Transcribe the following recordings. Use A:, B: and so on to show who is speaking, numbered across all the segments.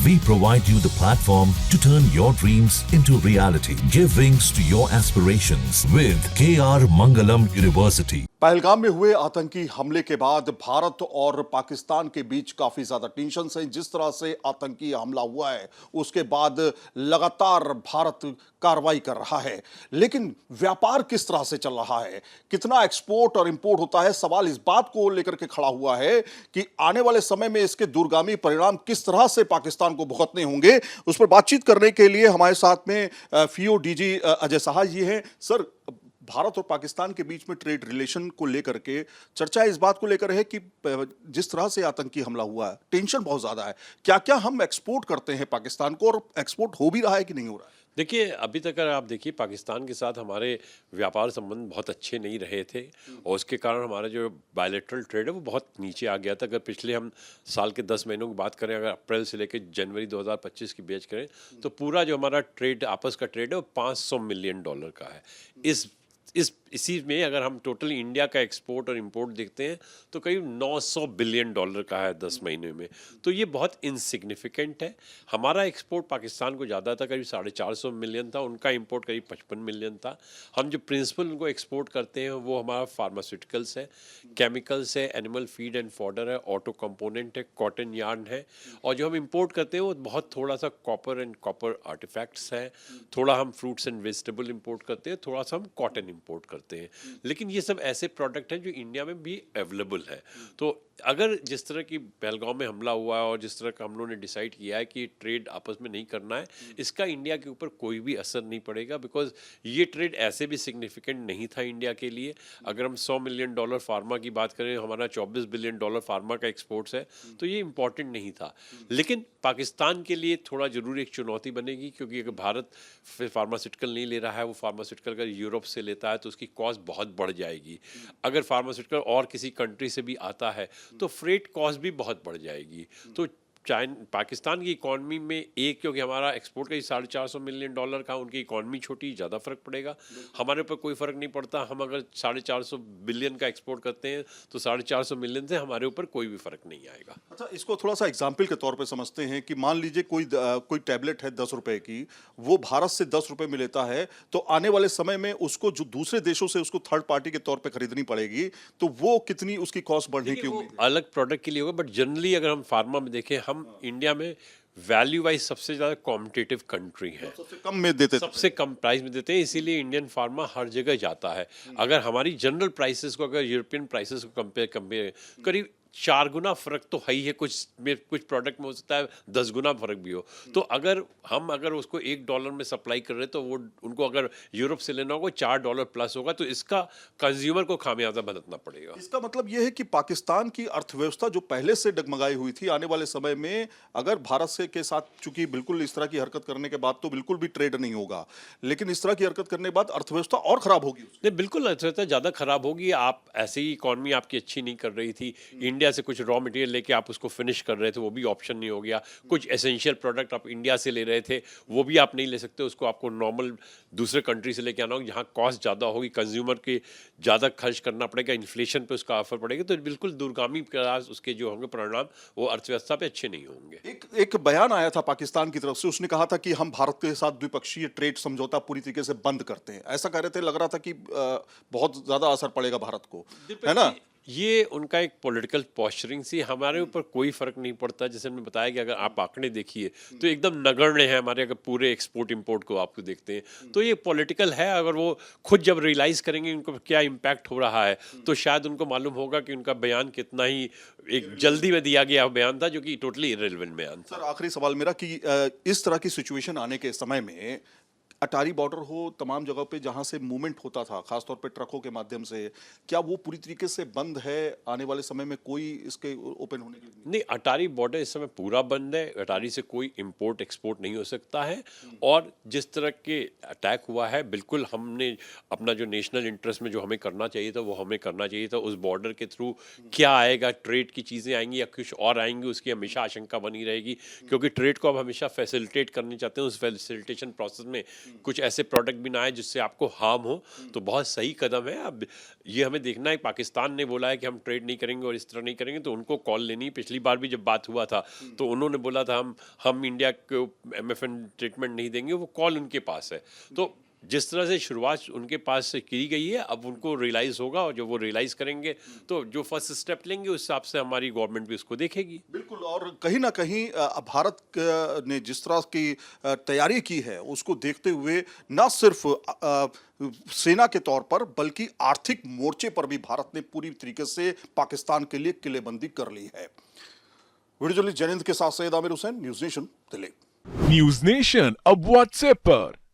A: We provide you the platform to turn your dreams into reality. Give wings to your aspirations with KR Mangalam University.
B: Pahalgam में हुए आतंकी हमले के बाद भारत और पाकिस्तान के बीच काफी ज्यादा टेंशन है। जिस तरह से आतंकी हमला हुआ है उसके बाद लगातार भारत कार्रवाई कर रहा है, लेकिन व्यापार किस तरह से चल रहा है, कितना एक्सपोर्ट और इंपोर्ट होता है, सवाल इस बात को लेकर के खड़ा हुआ है कि आने वाले समय में इसके दूरगामी परिणाम किस तरह से पाकिस्तान को भुगतने होंगे। उस पर बातचीत करने के लिए हमारे साथ में FIO DG अजय साहा जी हैं। सर, भारत और पाकिस्तान के बीच में ट्रेड रिलेशन को लेकर के चर्चा इस बात को लेकर है कि जिस तरह से आतंकी हमला हुआ है, टेंशन बहुत ज्यादा है। क्या क्या हम एक्सपोर्ट करते हैं पाकिस्तान को, और एक्सपोर्ट हो भी रहा है कि नहीं हो रहा है?
C: देखिए, अभी तक अगर आप देखिए, पाकिस्तान के साथ हमारे व्यापार संबंध बहुत अच्छे नहीं रहे थे और उसके कारण हमारा जो बायलैटरल ट्रेड है वो बहुत नीचे आ गया था। अगर पिछले हम साल के 10 महीनों की बात करें, अगर अप्रैल से लेकर जनवरी 2025 की बेच करें, तो पूरा जो हमारा ट्रेड आपस का ट्रेड है वो $500 मिलियन का है। इसी में अगर हम टोटल इंडिया का एक्सपोर्ट और इंपोर्ट देखते हैं तो करीब $900 बिलियन का है 10 महीने में। तो ये बहुत इनसिग्निफिकेंट है। हमारा एक्सपोर्ट पाकिस्तान को ज़्यादा था, करीब 450 मिलियन था, उनका इंपोर्ट करीब 55 मिलियन था। हम जो प्रिंसिपल उनको एक्सपोर्ट करते हैं वो हमारा फार्मास्यूटिकल्स है, केमिकल्स है, एनिमल फीड एंड फॉडर है, ऑटो कंपोनेंट है, कॉटन यार्न है, और जो हम इंपोर्ट करते हैं वो बहुत थोड़ा सा कॉपर एंड कॉपर आर्टिफैक्ट्स है, थोड़ा हम फ्रूट्स एंड वेजिटेबल इंपोर्ट करते हैं, थोड़ा सा हम कॉटन इंपोर्ट करते हैं। लेकिन ये सब ऐसे प्रोडक्ट हैं जो इंडिया में भी अवेलेबल है। तो अगर जिस तरह की पहलगाम में हमला हुआ है और जिस तरह का हम लोगों ने डिसाइड किया है कि ट्रेड आपस में नहीं करना है, इसका इंडिया के ऊपर कोई भी असर नहीं पड़ेगा, बिकॉज ये ट्रेड ऐसे भी सिग्निफिकेंट नहीं था इंडिया के लिए। अगर हम $100 मिलियन फार्मा की बात करें, हमारा $24 बिलियन फार्मा का एक्सपोर्ट्स है, तो ये इंपॉर्टेंट नहीं था। लेकिन पाकिस्तान के लिए थोड़ा जरूर एक चुनौती बनेगी, क्योंकि अगर भारत फार्मास्यूटिकल नहीं ले रहा है, वो फार्मास्यूटिकल अगर यूरोप से लेता है तो उसकी कॉस्ट बहुत बढ़ जाएगी। अगर फार्मास्यूटिकल और किसी कंट्री से भी आता है तो फ्रेट कॉस्ट भी बहुत बढ़ जाएगी। तो पाकिस्तान की इकॉनमी में क्योंकि हमारा एक्सपोर्ट का ही $450 मिलियन का, उनकी इकॉनमी छोटी, ज़्यादा फर्क पड़ेगा। हमारे ऊपर कोई फ़र्क नहीं पड़ता। हम अगर 450 बिलियन का एक्सपोर्ट करते हैं तो 450 मिलियन से हमारे ऊपर कोई भी फ़र्क नहीं आएगा।
B: अच्छा, इसको थोड़ा सा एग्जाम्पल के तौर पे समझते हैं कि मान लीजिए कोई टैबलेट है 10 रुपए की, वो भारत से 10 रुपए में लेता है, तो आने वाले समय में उसको जो दूसरे देशों से उसको थर्ड पार्टी के तौर पे खरीदनी पड़ेगी, तो वो कितनी उसकी कॉस्ट बढ़ने की उम्मीद है?
C: अलग प्रोडक्ट के लिए होगा, बट जनरली अगर हम फार्मा में देखें, हम इंडिया में वैल्यू वाइज सबसे ज़्यादा कॉम्पिटिटिव कंट्री है,
B: सबसे कम में देते,
C: सबसे कम प्राइस में देते हैं, इसीलिए इंडियन फार्मा हर जगह जाता है। अगर हमारी जनरल प्राइसेस को, अगर यूरोपियन प्राइसेस को कंपेयर करीब 4 गुना फ़र्क तो है ही है। कुछ प्रोडक्ट में हो सकता है 10 गुना फ़र्क भी हो। तो अगर उसको $1 में सप्लाई कर रहे हैं, तो वो उनको अगर यूरोप से लेना होगा $4 प्लस होगा, तो इसका कंज्यूमर को खामियाजा भुगतना पड़ेगा।
B: इसका मतलब यह है कि पाकिस्तान की अर्थव्यवस्था जो पहले से डगमगाई हुई थी, आने वाले समय में अगर भारत से के साथ, चूंकि बिल्कुल इस तरह की हरकत करने के बाद तो बिल्कुल भी ट्रेड नहीं होगा, लेकिन इस तरह की हरकत करने के बाद अर्थव्यवस्था और खराब होगी।
C: नहीं, बिल्कुल अर्थव्यवस्था ज़्यादा खराब होगी। आप ऐसे ही इकॉनमी आपकी अच्छी नहीं कर रही थी, इंडिया से कुछ रॉ मटेरियल लेके आप उसको फिनिश कर रहे थे, वो भी ऑप्शन नहीं हो गया। कुछ एसेंशियल प्रोडक्ट आप इंडिया से ले रहे थे, वो भी आप नहीं ले सकते, उसको आपको नॉर्मल दूसरे कंट्री से लेके आना होगा, जहाँ कॉस्ट ज़्यादा होगी, कंज्यूमर के ज़्यादा खर्च करना पड़ेगा, इन्फ्लेशन पे उसका असर पड़ेगा। तो बिल्कुल दूरगामी प्रयास उसके जो होंगे परिणाम, वो अर्थव्यवस्था पे अच्छे नहीं होंगे।
B: एक बयान आया था पाकिस्तान की तरफ से, उसने कहा था कि हम भारत के साथ द्विपक्षीय ट्रेड समझौता पूरी तरीके से बंद करते हैं, ऐसा कह रहे थे। लग रहा था कि बहुत ज्यादा असर पड़ेगा भारत को, है ना?
C: ये उनका एक पॉलिटिकल पॉस्चरिंग सी, हमारे ऊपर कोई फर्क नहीं पड़ता। जैसे मैंने बताया कि अगर आप आंकड़े देखिए तो एकदम नगण्य है हमारे, अगर पूरे एक्सपोर्ट इंपोर्ट को आपको देखते हैं तो ये पॉलिटिकल है। अगर वो खुद जब रियलाइज करेंगे उनको क्या इम्पैक्ट हो रहा है, तो शायद उनको मालूम होगा कि उनका बयान कितना ही एक जल्दी में दिया गया बयान था, जो कि टोटली इररिलेवेंट बयान था।
B: सर, आखिरी सवाल मेरा कि इस तरह की सिचुएशन आने के समय में अटारी बॉर्डर हो, तमाम जगह पे जहां से मूवमेंट होता था, खासतौर पे ट्रकों के माध्यम से, क्या वो पूरी तरीके से बंद है? आने वाले समय में कोई इसके ओपन होने की
C: नहीं, अटारी बॉर्डर इस समय पूरा बंद है। अटारी से कोई इंपोर्ट एक्सपोर्ट नहीं हो सकता है। और जिस तरह के अटैक हुआ है, बिल्कुल हमने अपना जो नेशनल इंटरेस्ट में जो हमें करना चाहिए था वो हमें करना चाहिए था। उस बॉर्डर के थ्रू क्या आएगा, ट्रेड की चीज़ें आएंगी या कुछ और आएंगी, उसकी हमेशा आशंका बनी रहेगी, क्योंकि ट्रेड को अब हमेशा फैसिलिटेट करनी चाहते हैं। उस फैसिलिटेशन प्रोसेस में कुछ ऐसे प्रोडक्ट भी ना आए जिससे आपको हार्म हो, तो बहुत सही कदम है। अब ये हमें देखना है, पाकिस्तान ने बोला है कि हम ट्रेड नहीं करेंगे और इस तरह नहीं करेंगे, तो उनको कॉल लेनी है। पिछली बार भी जब बात हुआ था तो उन्होंने बोला था हम इंडिया को MFN ट्रीटमेंट नहीं देंगे, वो कॉल उनके पास है। तो जिस तरह से शुरुआत उनके पास से की गई है, अब उनको रियलाइज़ होगा, और जो वो रियलाइज़ करेंगे तो जो फर्स्ट स्टेप लेंगे उस हिसाब से हमारी गवर्नमेंट भी उसको देखेगी।
B: बिल्कुल। और कहीं ना कहीं भारत ने जिस तरह की तैयारी की है उसको देखते हुए न सिर्फ सेना के तौर पर बल्कि आर्थिक मोर्चे पर भी भारत ने पूरी तरीके से पाकिस्तान के लिए किलेबंदी कर ली है। वीडियो जर्नलिस्ट जैनिंद के साथ Syed Aamir Hussain, news nation Delhi.
D: News nation अब व्हाट्सएप पर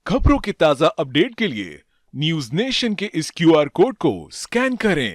D: खबरों के ताजा अपडेट के लिए न्यूज नेशन के इस QR कोड को स्कैन करें।